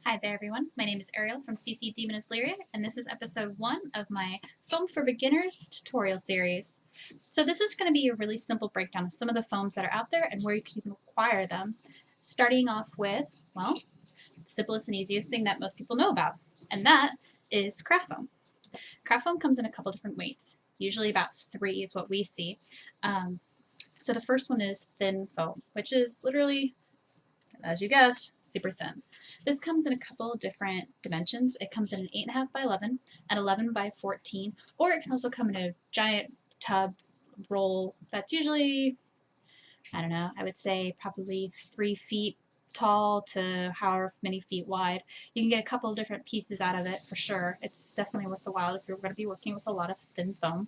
Hi there everyone, my name is Ariel from CC Demoness Lyria, and this is episode 1 of my Foam for Beginners tutorial series. So this is going to be a really simple breakdown of some of the foams that are out there and where you can acquire them, starting off with, well, the simplest and easiest thing that most people know about, and that is craft foam. Craft foam comes in a couple different weights, usually about 3 is what we see. So the first one is thin foam, which is literally, as you guessed, super thin. This comes in a couple different dimensions. It comes in an 8.5 by 11, an 11 by 14, or it can also come in a giant tub roll that's usually, I don't know, I would say probably 3 feet tall to however many feet wide. You can get a couple different pieces out of it for sure. It's definitely worth the while if you're going to be working with a lot of thin foam.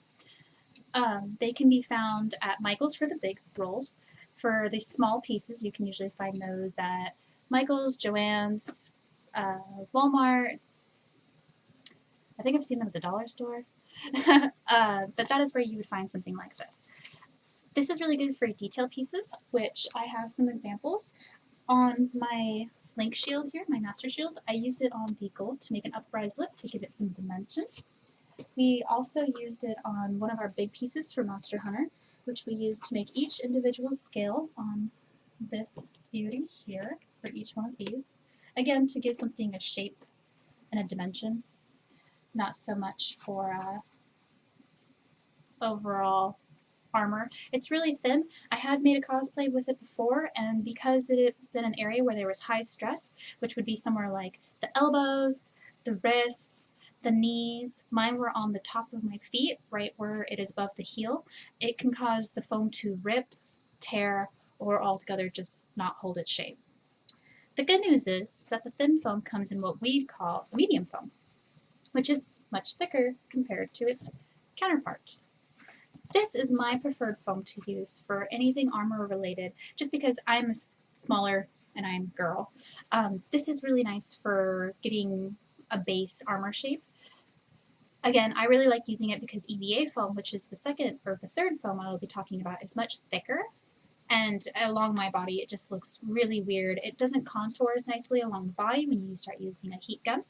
They can be found at Michael's for the big rolls. For the small pieces, you can usually find those at Michael's, Joann's, Walmart. I think I've seen them at the dollar store. But that is where you would find something like this. This is really good for detail pieces, which I have some examples. On my link shield here, my master shield, I used it on the gold to make an uprise lip to give it some dimension. We also used it on one of our big pieces for Monster Hunter, which we used to make each individual scale on this beauty here for each one of these. Again, to give something a shape and a dimension, not so much for overall armor. It's really thin. I had made a cosplay with it before, and because it's in an area where there was high stress, which would be somewhere like the elbows, the wrists, the knees, mine were on the top of my feet, right where it is above the heel, it can cause the foam to rip, tear, or altogether just not hold its shape. The good news is that the thin foam comes in what we'd call medium foam, which is much thicker compared to its counterpart. This is my preferred foam to use for anything armor related, just because I'm smaller and I'm a girl. This is really nice for getting a base armor shape. Again, I really like using it because EVA foam, which is the second or the third foam I will be talking about, is much thicker, and along my body it just looks really weird. It doesn't contour as nicely along the body when you start using a heat gun.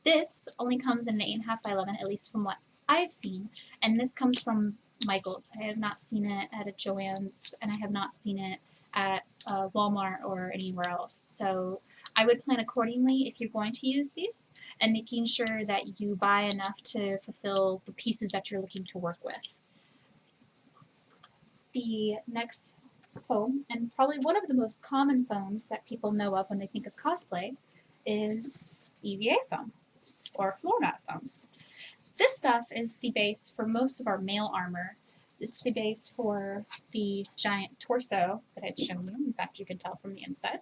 This only comes in an 8.5 by 11, at least from what I've seen, and this comes from Michael's. I have not seen it at a Joann's, and I have not seen it at Walmart or anywhere else. So I would plan accordingly if you're going to use these, and making sure that you buy enough to fulfill the pieces that you're looking to work with. The next foam, and probably one of the most common foams that people know of when they think of cosplay, is EVA foam, or floor mat foam. This stuff is the base for most of our male armor. It's the base for the giant torso that I'd shown you. In fact, you can tell from the inside.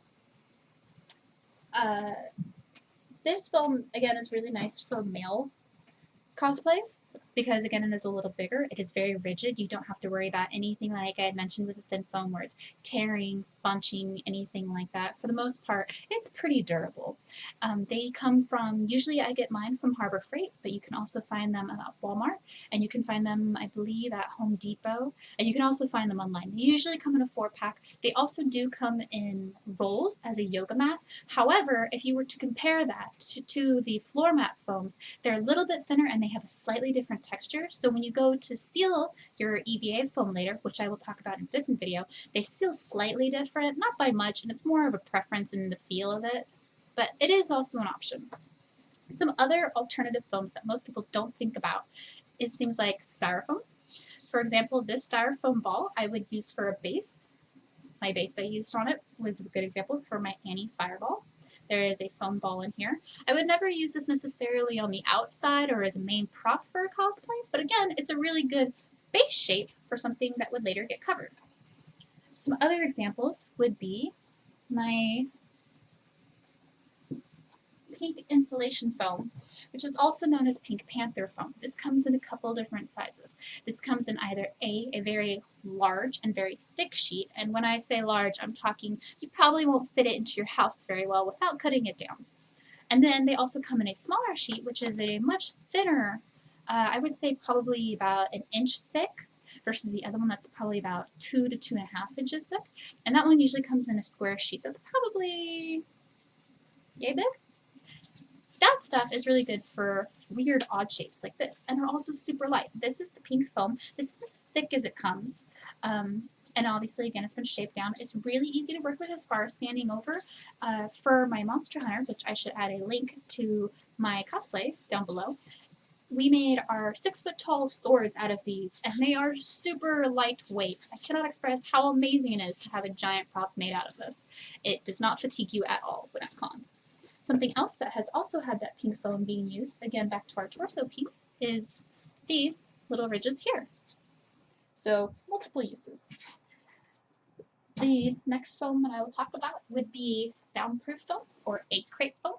This foam, again, is really nice for male cosplays because, again, it is a little bigger. It is very rigid. You don't have to worry about anything like I had mentioned with the thin foam where it's tearing, bunching, anything like that. For the most part, it's pretty durable. They come from, usually I get mine from Harbor Freight, but you can also find them at Walmart, and you can find them, I believe, at Home Depot, and you can also find them online. They usually come in a 4-pack. They also do come in rolls as a yoga mat. However, if you were to compare that to the floor mat foams, they're a little bit thinner and they have a slightly different texture. So when you go to seal your EVA foam later, which I will talk about in a different video, they seal slightly different, not by much, and it's more of a preference in the feel of it, but it is also an option. Some other alternative foams that most people don't think about is things like Styrofoam. For example, this Styrofoam ball I would use for a base. My base I used on it was a good example for my Annie Fireball. There is a foam ball in here. I would never use this necessarily on the outside or as a main prop for a cosplay, but again, it's a really good base shape for something that would later get covered. Some other examples would be my pink insulation foam, which is also known as pink Panther foam. This comes in a couple different sizes. This comes in either a very large and very thick sheet, and when I say large, I'm talking you probably won't fit it into your house very well without cutting it down. And then they also come in a smaller sheet, which is a much thinner, I would say probably about 1 inch thick, versus the other one that's probably about 2 to 2.5 inches thick. And that one usually comes in a square sheet that's probably yay big. that stuff is really good for weird odd shapes like this, and they're also super light. This is the pink foam. This is as thick as it comes, and obviously again it's been shaped down. It's really easy to work with as far as sanding over. For my Monster Hunter, which I should add a link to my cosplay down below, we made our 6-foot tall swords out of these, and they are super lightweight. I cannot express how amazing it is to have a giant prop made out of this. It does not fatigue you at all when it cons. Something else that has also had that pink foam being used, again back to our torso piece, is these little ridges here. So multiple uses. The next foam that I will talk about would be soundproof foam or egg crate foam.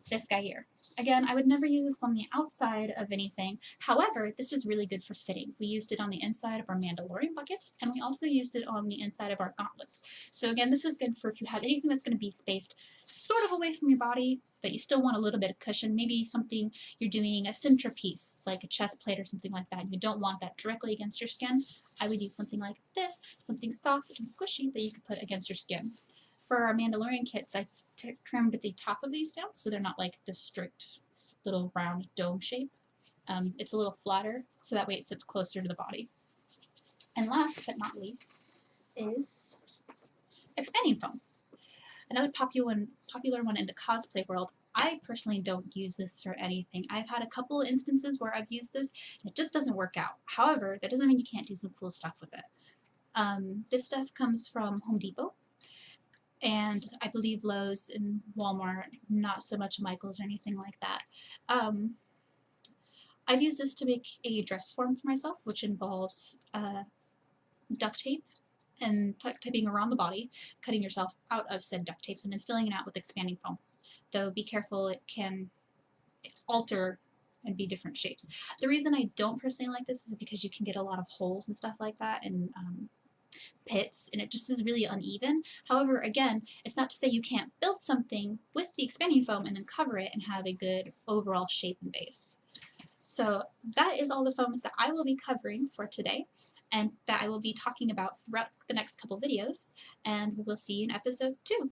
This guy here. Again, I would never use this on the outside of anything. However, this is really good for fitting. We used it on the inside of our Mandalorian buckets, and we also used it on the inside of our gauntlets. So again, this is good for if you have anything that's going to be spaced sort of away from your body, but you still want a little bit of cushion. Maybe something you're doing a centerpiece, like a chest plate or something like that, and you don't want that directly against your skin. I would use something like this, something soft and squishy that you could put against your skin. For our Mandalorian kits, I trimmed the top of these down so they're not like this strict little round dome shape. It's a little flatter, so that way it sits closer to the body. And last but not least is expanding foam. Another popular one in the cosplay world. I personally don't use this for anything. I've had a couple of instances where I've used this and it just doesn't work out. However, that doesn't mean you can't do some cool stuff with it. This stuff comes from Home Depot, and I believe Lowe's and Walmart, not so much Michael's or anything like that. I've used this to make a dress form for myself, which involves duct tape and taping around the body, cutting yourself out of said duct tape, and then filling it out with expanding foam. Though be careful, it can alter and be different shapes. The reason I don't personally like this is because you can get a lot of holes and stuff like that, and pits, and it just is really uneven. However, again, it's not to say you can't build something with the expanding foam and then cover it and have a good overall shape and base. So that is all the foams that I will be covering for today, and that I will be talking about throughout the next couple videos, and we will see you in episode 2.